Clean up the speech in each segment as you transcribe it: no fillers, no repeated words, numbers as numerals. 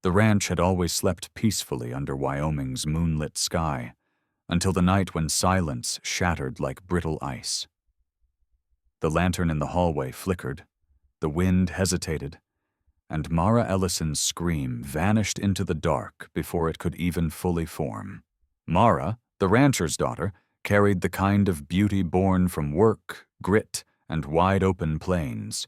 The ranch had always slept peacefully under Wyoming's moonlit sky, until the night when silence shattered like brittle ice. The lantern in the hallway flickered, the wind hesitated, and Mara Ellison's scream vanished into the dark before it could even fully form. Mara, the rancher's daughter, carried the kind of beauty born from work, grit, and wide-open plains.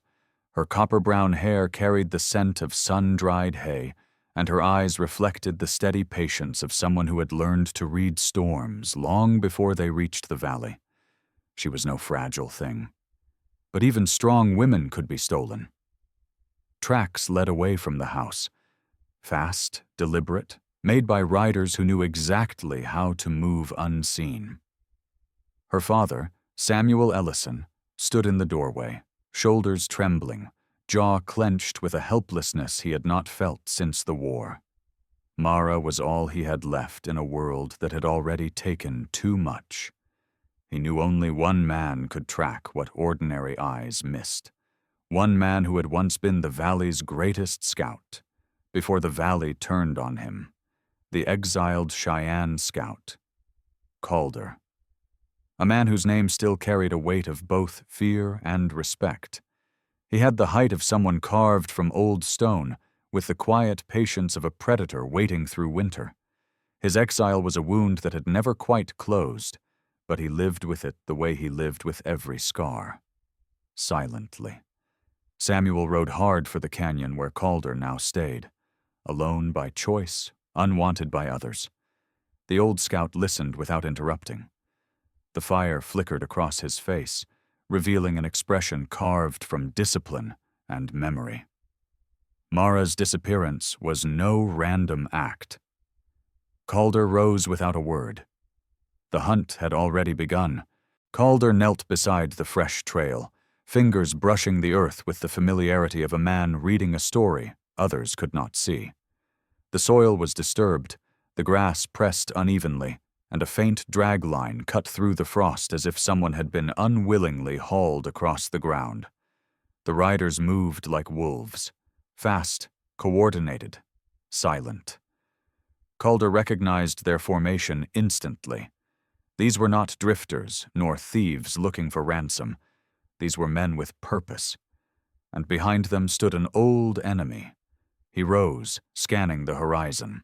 Her copper-brown hair carried the scent of sun-dried hay, and her eyes reflected the steady patience of someone who had learned to read storms long before they reached the valley. She was no fragile thing. But even strong women could be stolen. Tracks led away from the house, fast, deliberate, made by riders who knew exactly how to move unseen. Her father, Samuel Ellison, stood in the doorway, shoulders trembling, jaw clenched with a helplessness he had not felt since the war. Mara was all he had left in a world that had already taken too much. He knew only one man could track what ordinary eyes missed. One man who had once been the valley's greatest scout, before the valley turned on him. The exiled Cheyenne scout, Calder. A man whose name still carried a weight of both fear and respect. He had the height of someone carved from old stone, with the quiet patience of a predator waiting through winter. His exile was a wound that had never quite closed, but he lived with it the way he lived with every scar. Silently. Samuel rode hard for the canyon where Calder now stayed, alone by choice, unwanted by others. The old scout listened without interrupting. The fire flickered across his face, revealing an expression carved from discipline and memory. Mara's disappearance was no random act. Calder rose without a word. The hunt had already begun. Calder knelt beside the fresh trail, fingers brushing the earth with the familiarity of a man reading a story others could not see. The soil was disturbed, the grass pressed unevenly, and a faint drag line cut through the frost as if someone had been unwillingly hauled across the ground. The riders moved like wolves, fast, coordinated, silent. Calder recognized their formation instantly. These were not drifters nor thieves looking for ransom. These were men with purpose, and behind them stood an old enemy. He rose, scanning the horizon.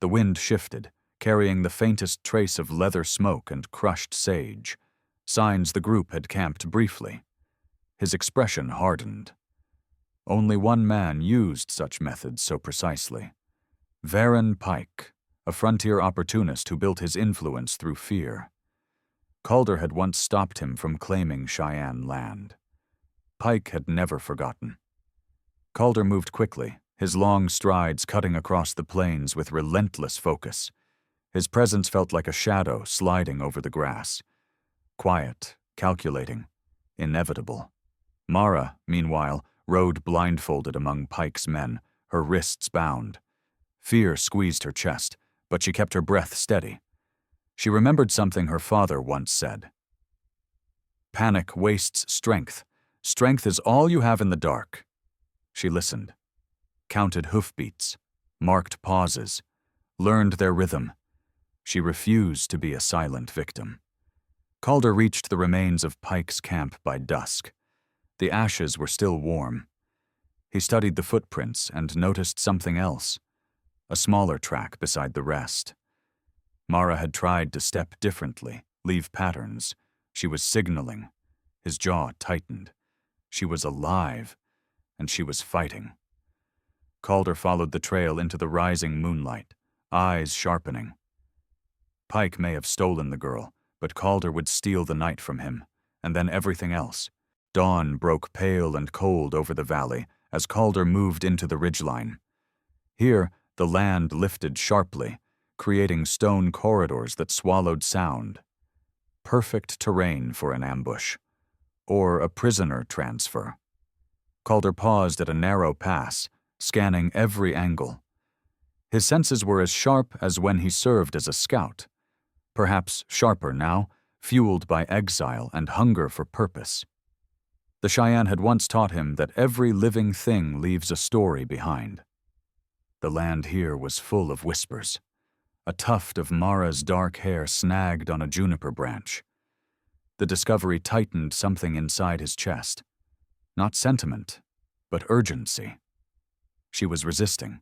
The wind shifted, carrying the faintest trace of leather smoke and crushed sage, signs the group had camped briefly. His expression hardened. Only one man used such methods so precisely. Varon Pike, a frontier opportunist who built his influence through fear. Calder had once stopped him from claiming Cheyenne land. Pike had never forgotten. Calder moved quickly, his long strides cutting across the plains with relentless focus. His presence felt like a shadow sliding over the grass. Quiet, calculating, inevitable. Mara, meanwhile, rode blindfolded among Pike's men, her wrists bound. Fear squeezed her chest, but she kept her breath steady. She remembered something her father once said. Panic wastes strength. Strength is all you have in the dark. She listened, counted hoofbeats, marked pauses, learned their rhythm. She refused to be a silent victim. Calder reached the remains of Pike's camp by dusk. The ashes were still warm. He studied the footprints and noticed something else, a smaller track beside the rest. Mara had tried to step differently, leave patterns. She was signaling. His jaw tightened. She was alive, and she was fighting. Calder followed the trail into the rising moonlight, eyes sharpening. Pike may have stolen the girl, but Calder would steal the night from him, and then everything else. Dawn broke pale and cold over the valley as Calder moved into the ridgeline. Here, the land lifted sharply, creating stone corridors that swallowed sound. Perfect terrain for an ambush, or a prisoner transfer. Calder paused at a narrow pass, scanning every angle. His senses were as sharp as when he served as a scout, perhaps sharper now, fueled by exile and hunger for purpose. The Cheyenne had once taught him that every living thing leaves a story behind. The land here was full of whispers. A tuft of Mara's dark hair snagged on a juniper branch. The discovery tightened something inside his chest. Not sentiment, but urgency. She was resisting.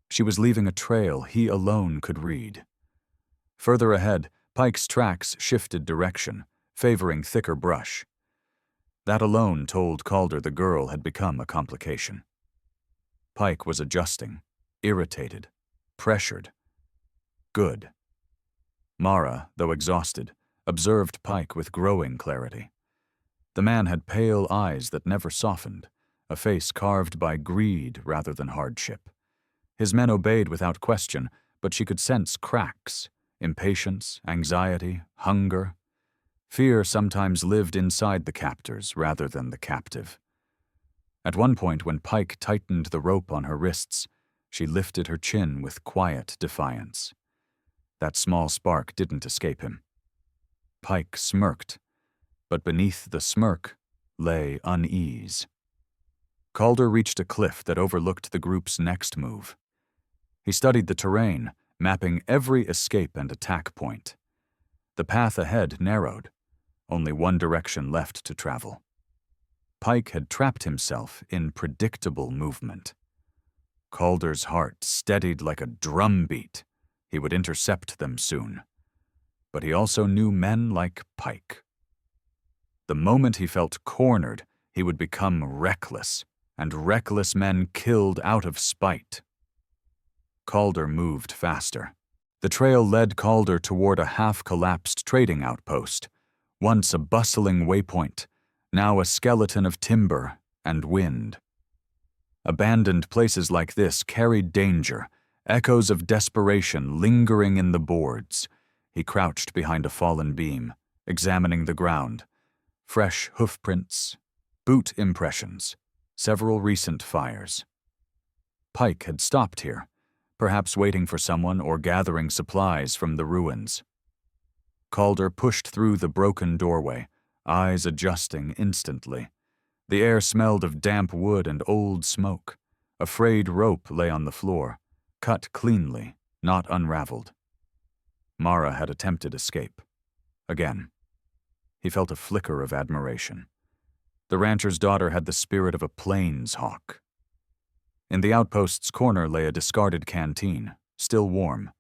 She was leaving a trail he alone could read. Further ahead, Pike's tracks shifted direction, favoring thicker brush. That alone told Calder the girl had become a complication. Pike was adjusting, irritated, pressured. Good. Mara, though exhausted, observed Pike with growing clarity. The man had pale eyes that never softened, a face carved by greed rather than hardship. His men obeyed without question, but she could sense cracks, impatience, anxiety, hunger. Fear sometimes lived inside the captors rather than the captive. At one point, when Pike tightened the rope on her wrists, she lifted her chin with quiet defiance. That small spark didn't escape him. Pike smirked, but beneath the smirk lay unease. Calder reached a cliff that overlooked the group's next move. He studied the terrain, mapping every escape and attack point. The path ahead narrowed, only one direction left to travel. Pike had trapped himself in predictable movement. Calder's heart steadied like a drumbeat. He would intercept them soon. But he also knew men like Pike. The moment he felt cornered, he would become reckless, and reckless men killed out of spite. Calder moved faster. The trail led Calder toward a half-collapsed trading outpost, once a bustling waypoint, now a skeleton of timber and wind. Abandoned places like this carried danger, echoes of desperation lingering in the boards. He crouched behind a fallen beam, examining the ground. Fresh hoofprints, boot impressions, several recent fires. Pike had stopped here, perhaps waiting for someone or gathering supplies from the ruins. Calder pushed through the broken doorway, eyes adjusting instantly. The air smelled of damp wood and old smoke. A frayed rope lay on the floor, cut cleanly, not unraveled. Mara had attempted escape. Again. He felt a flicker of admiration. The rancher's daughter had the spirit of a plains hawk. In the outpost's corner lay a discarded canteen, still warm.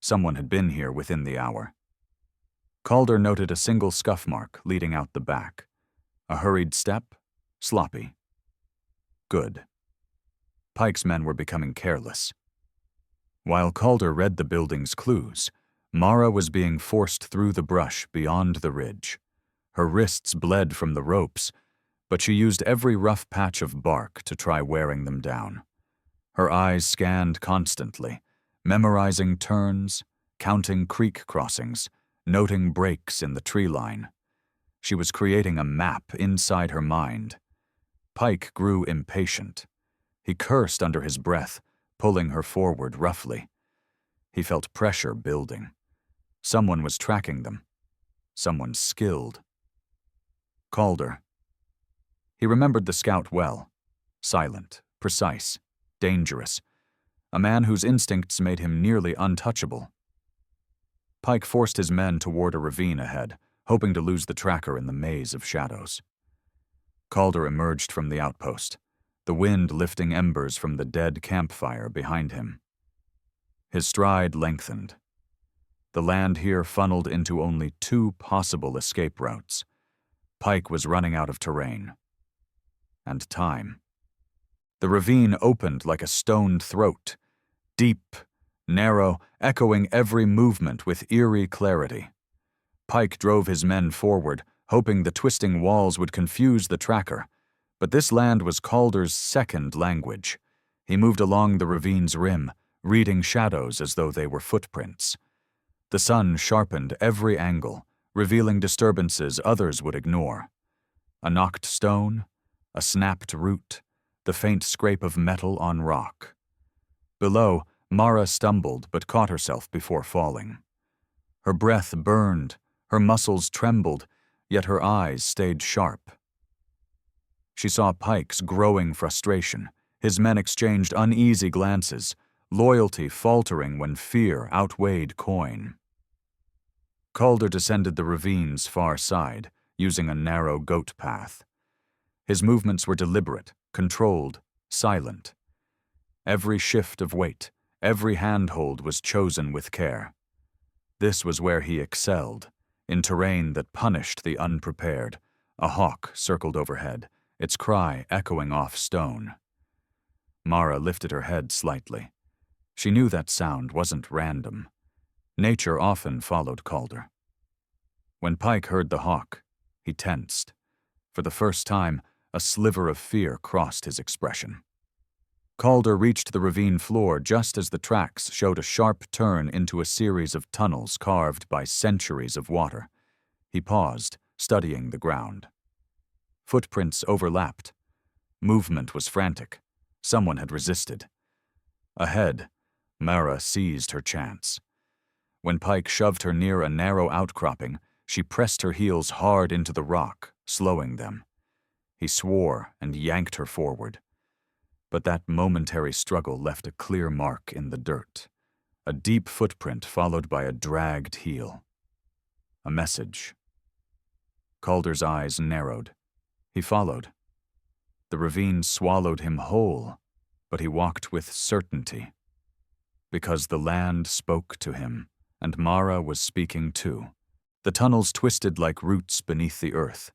Someone had been here within the hour. Calder noted a single scuff mark leading out the back. A hurried step, sloppy. Good. Pike's men were becoming careless. While Calder read the building's clues, Mara was being forced through the brush beyond the ridge. Her wrists bled from the ropes, but she used every rough patch of bark to try wearing them down. Her eyes scanned constantly, memorizing turns, counting creek crossings, noting breaks in the tree line. She was creating a map inside her mind. Pike grew impatient. He cursed under his breath, pulling her forward roughly. He felt pressure building. Someone was tracking them. Someone skilled. Calder. He remembered the scout well. Silent, precise, dangerous. A man whose instincts made him nearly untouchable. Pike forced his men toward a ravine ahead, hoping to lose the tracker in the maze of shadows. Calder emerged from the outpost, the wind lifting embers from the dead campfire behind him. His stride lengthened. The land here funneled into only two possible escape routes. Pike was running out of terrain. And time. The ravine opened like a stoned throat, deep, narrow, echoing every movement with eerie clarity. Pike drove his men forward, hoping the twisting walls would confuse the tracker. But this land was Calder's second language. He moved along the ravine's rim, reading shadows as though they were footprints. The sun sharpened every angle, revealing disturbances others would ignore. A knocked stone, a snapped root, the faint scrape of metal on rock. Below, Mara stumbled but caught herself before falling. Her breath burned, her muscles trembled, yet her eyes stayed sharp. She saw Pike's growing frustration. His men exchanged uneasy glances, loyalty faltering when fear outweighed coin. Calder descended the ravine's far side, using a narrow goat path. His movements were deliberate, controlled, silent. Every shift of weight, every handhold was chosen with care. This was where he excelled, in terrain that punished the unprepared. A hawk circled overhead, its cry echoing off stone. Mara lifted her head slightly. She knew that sound wasn't random. Nature often followed Calder. When Pike heard the hawk, he tensed. For the first time, a sliver of fear crossed his expression. Calder reached the ravine floor just as the tracks showed a sharp turn into a series of tunnels carved by centuries of water. He paused, studying the ground. Footprints overlapped. Movement was frantic. Someone had resisted. Ahead, Mara seized her chance. When Pike shoved her near a narrow outcropping, she pressed her heels hard into the rock, slowing them. He swore and yanked her forward. But that momentary struggle left a clear mark in the dirt. A deep footprint followed by a dragged heel. A message. Calder's eyes narrowed. He followed. The ravine swallowed him whole, but he walked with certainty. Because the land spoke to him, and Mara was speaking too. The tunnels twisted like roots beneath the earth,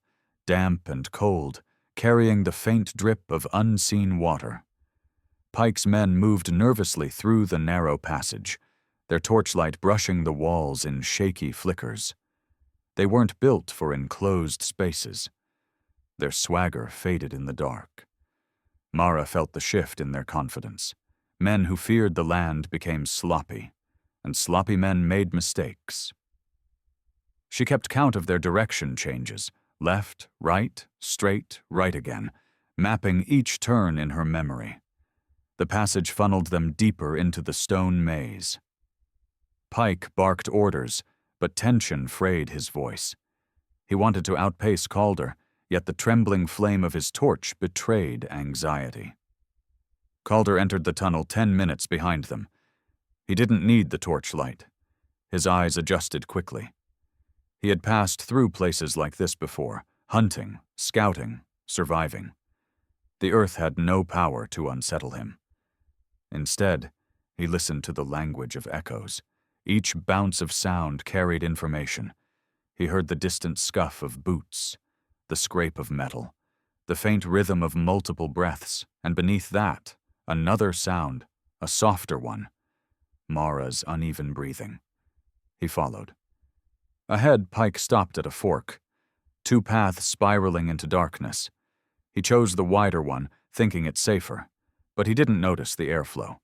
damp and cold, carrying the faint drip of unseen water. Pike's men moved nervously through the narrow passage, their torchlight brushing the walls in shaky flickers. They weren't built for enclosed spaces. Their swagger faded in the dark. Mara felt the shift in their confidence. Men who feared the land became sloppy, and sloppy men made mistakes. She kept count of their direction changes, left, right, straight, right again, mapping each turn in her memory. The passage funneled them deeper into the stone maze. Pike barked orders, but tension frayed his voice. He wanted to outpace Calder, yet the trembling flame of his torch betrayed anxiety. Calder entered the tunnel 10 minutes behind them. He didn't need the torchlight. His eyes adjusted quickly. He had passed through places like this before, hunting, scouting, surviving. The earth had no power to unsettle him. Instead, he listened to the language of echoes. Each bounce of sound carried information. He heard the distant scuff of boots, the scrape of metal, the faint rhythm of multiple breaths, and beneath that, another sound, a softer one, Mara's uneven breathing. He followed. Ahead, Pike stopped at a fork, 2 paths spiraling into darkness. He chose the wider one, thinking it safer, but he didn't notice the airflow,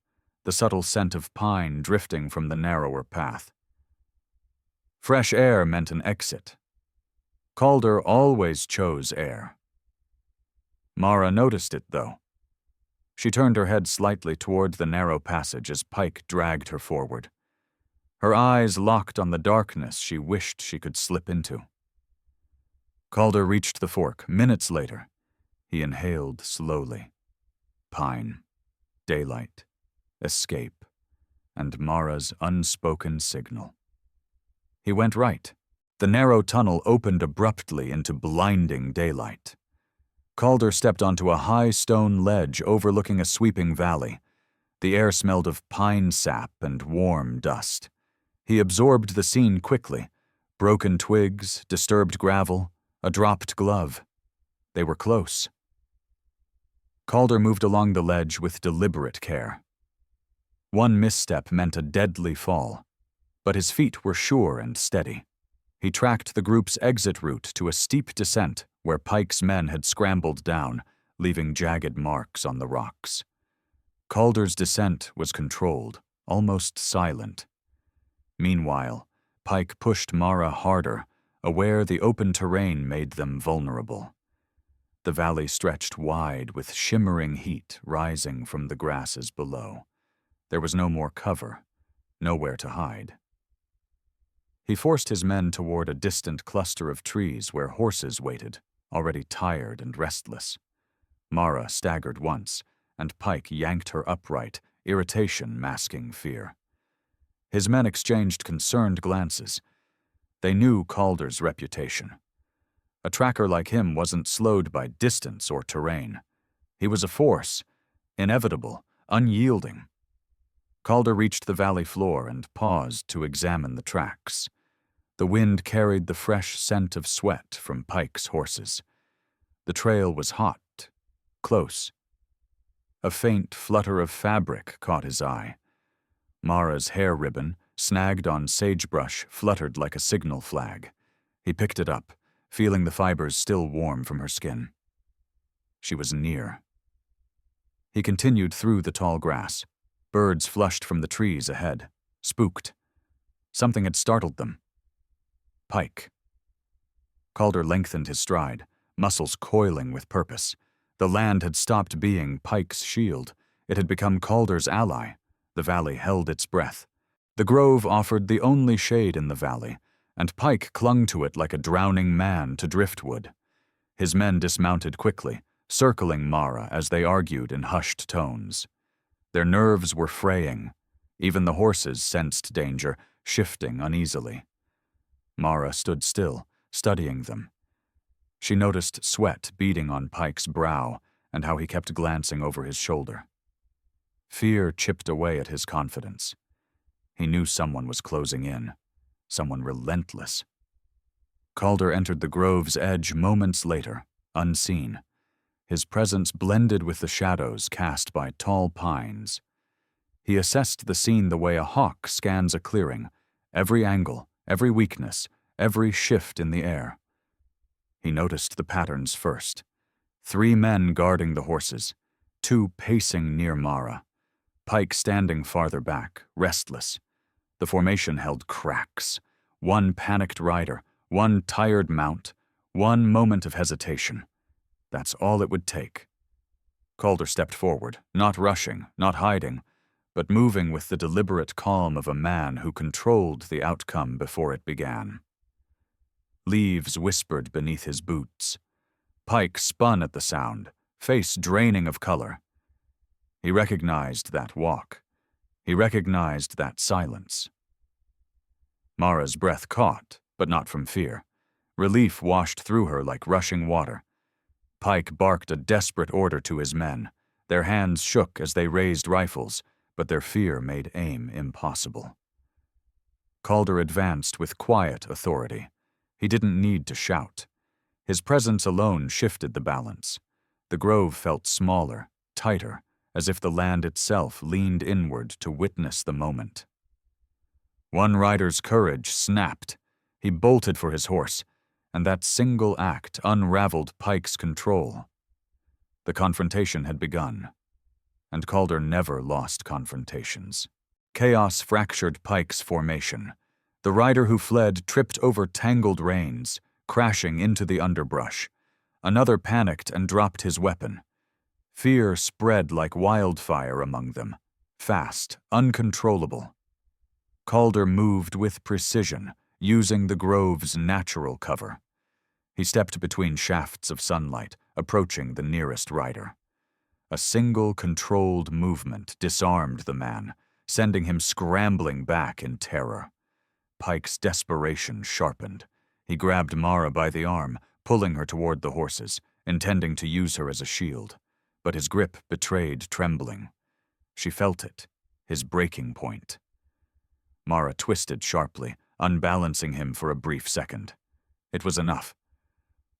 the subtle scent of pine drifting from the narrower path. Fresh air meant an exit. Calder always chose air. Mara noticed it, though. She turned her head slightly toward the narrow passage as Pike dragged her forward. Her eyes locked on the darkness she wished she could slip into. Calder reached the fork minutes later. He inhaled slowly. Pine, daylight, escape, and Mara's unspoken signal. He went right. The narrow tunnel opened abruptly into blinding daylight. Calder stepped onto a high stone ledge overlooking a sweeping valley. The air smelled of pine sap and warm dust. He absorbed the scene quickly. Broken twigs, disturbed gravel, a dropped glove. They were close. Calder moved along the ledge with deliberate care. One misstep meant a deadly fall, but his feet were sure and steady. He tracked the group's exit route to a steep descent where Pike's men had scrambled down, leaving jagged marks on the rocks. Calder's descent was controlled, almost silent. Meanwhile, Pike pushed Mara harder, aware the open terrain made them vulnerable. The valley stretched wide with shimmering heat rising from the grasses below. There was no more cover, nowhere to hide. He forced his men toward a distant cluster of trees where horses waited, already tired and restless. Mara staggered once, and Pike yanked her upright, irritation masking fear. His men exchanged concerned glances. They knew Calder's reputation. A tracker like him wasn't slowed by distance or terrain. He was a force, inevitable, unyielding. Calder reached the valley floor and paused to examine the tracks. The wind carried the fresh scent of sweat from Pike's horses. The trail was hot, close. A faint flutter of fabric caught his eye. Mara's hair ribbon, snagged on sagebrush, fluttered like a signal flag. He picked it up, feeling the fibers still warm from her skin. She was near. He continued through the tall grass. Birds flushed from the trees ahead, spooked. Something had startled them. Pike. Calder lengthened his stride, muscles coiling with purpose. The land had stopped being Pike's shield. It had become Calder's ally. The valley held its breath. The grove offered the only shade in the valley, and Pike clung to it like a drowning man to driftwood. His men dismounted quickly, circling Mara as they argued in hushed tones. Their nerves were fraying. Even the horses sensed danger, shifting uneasily. Mara stood still, studying them. She noticed sweat beading on Pike's brow and how he kept glancing over his shoulder. Fear chipped away at his confidence. He knew someone was closing in, someone relentless. Calder entered the grove's edge moments later, unseen. His presence blended with the shadows cast by tall pines. He assessed the scene the way a hawk scans a clearing, every angle, every weakness, every shift in the air. He noticed the patterns first. 3 men guarding the horses, 2 pacing near Mara, Pike standing farther back, restless. The formation held cracks. 1 panicked rider, 1 tired mount, 1 moment of hesitation. That's all it would take. Calder stepped forward, not rushing, not hiding, but moving with the deliberate calm of a man who controlled the outcome before it began. Leaves whispered beneath his boots. Pike spun at the sound, face draining of color. He recognized that walk. He recognized that silence. Mara's breath caught, but not from fear. Relief washed through her like rushing water. Pike barked a desperate order to his men. Their hands shook as they raised rifles, but their fear made aim impossible. Calder advanced with quiet authority. He didn't need to shout. His presence alone shifted the balance. The grove felt smaller, tighter, as if the land itself leaned inward to witness the moment. One rider's courage snapped. He bolted for his horse, and that single act unraveled Pike's control. The confrontation had begun, and Calder never lost confrontations. Chaos fractured Pike's formation. The rider who fled tripped over tangled reins, crashing into the underbrush. Another panicked and dropped his weapon. Fear spread like wildfire among them, fast, uncontrollable. Calder moved with precision, using the grove's natural cover. He stepped between shafts of sunlight, approaching the nearest rider. A single controlled movement disarmed the man, sending him scrambling back in terror. Pike's desperation sharpened. He grabbed Mara by the arm, pulling her toward the horses, intending to use her as a shield. But his grip betrayed trembling. She felt it, his breaking point. Mara twisted sharply, unbalancing him for a brief second. It was enough.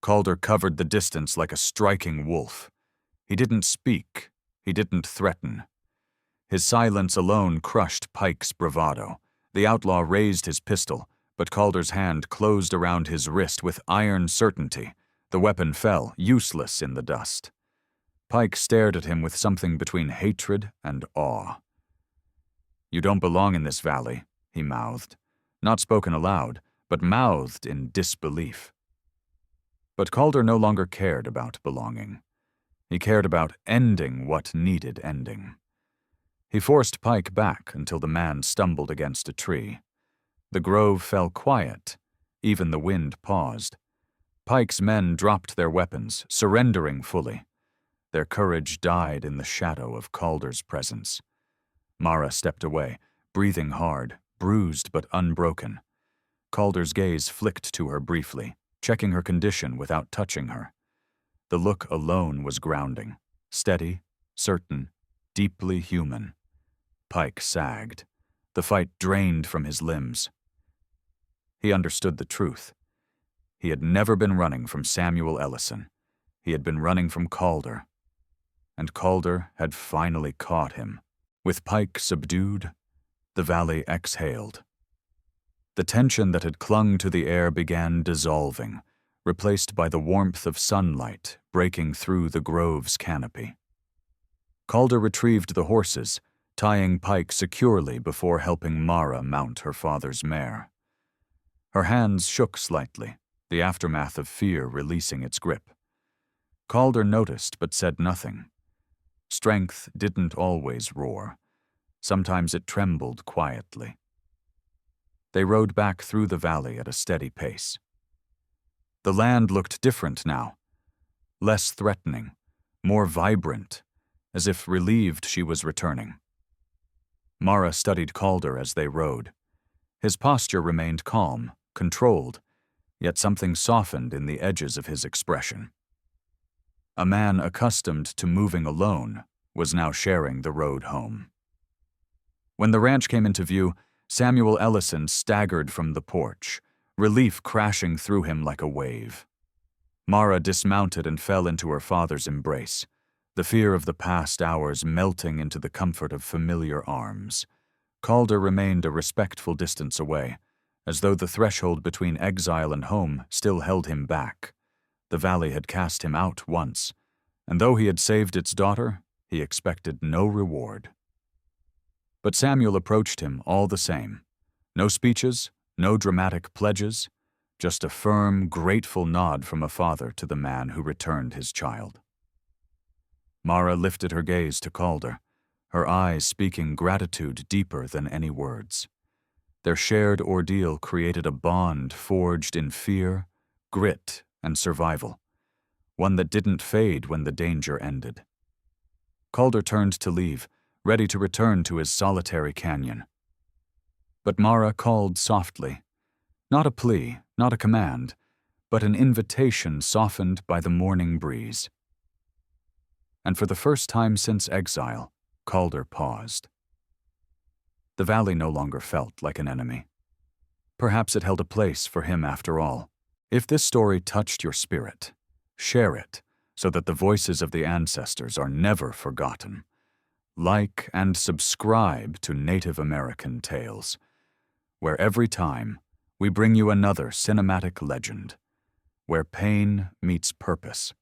Calder covered the distance like a striking wolf. He didn't speak. He didn't threaten. His silence alone crushed Pike's bravado. The outlaw raised his pistol, but Calder's hand closed around his wrist with iron certainty. The weapon fell, useless in the dust. Pike stared at him with something between hatred and awe. "You don't belong in this valley," he mouthed. Not spoken aloud, but mouthed in disbelief. But Calder no longer cared about belonging. He cared about ending what needed ending. He forced Pike back until the man stumbled against a tree. The grove fell quiet. Even the wind paused. Pike's men dropped their weapons, surrendering fully. Their courage died in the shadow of Calder's presence. Mara stepped away, breathing hard, bruised but unbroken. Calder's gaze flicked to her briefly, checking her condition without touching her. The look alone was grounding, steady, certain, deeply human. Pike sagged. The fight drained from his limbs. He understood the truth. He had never been running from Samuel Ellison. He had been running from Calder. And Calder had finally caught him. With Pike subdued, the valley exhaled. The tension that had clung to the air began dissolving, replaced by the warmth of sunlight breaking through the grove's canopy. Calder retrieved the horses, tying Pike securely before helping Mara mount her father's mare. Her hands shook slightly, the aftermath of fear releasing its grip. Calder noticed but said nothing. Strength didn't always roar. Sometimes it trembled quietly. They rode back through the valley at a steady pace. The land looked different now, less threatening, more vibrant, as if relieved she was returning. Mara studied Calder as they rode. His posture remained calm, controlled, yet something softened in the edges of his expression. A man accustomed to moving alone was now sharing the road home. When the ranch came into view, Samuel Ellison staggered from the porch, relief crashing through him like a wave. Mara dismounted and fell into her father's embrace, the fear of the past hours melting into the comfort of familiar arms. Calder remained a respectful distance away, as though the threshold between exile and home still held him back. The valley had cast him out once, and though he had saved its daughter, he expected no reward. But Samuel approached him all the same. No speeches, no dramatic pledges, just a firm, grateful nod from a father to the man who returned his child. Mara lifted her gaze to Calder, her eyes speaking gratitude deeper than any words. Their shared ordeal created a bond forged in fear, grit, and survival, one that didn't fade when the danger ended. Calder turned to leave, ready to return to his solitary canyon. But Mara called softly, not a plea, not a command, but an invitation softened by the morning breeze. And for the first time since exile, Calder paused. The valley no longer felt like an enemy. Perhaps it held a place for him after all. If this story touched your spirit, share it so that the voices of the ancestors are never forgotten. Like and subscribe to Native American Tales, where every time we bring you another cinematic legend, where pain meets purpose,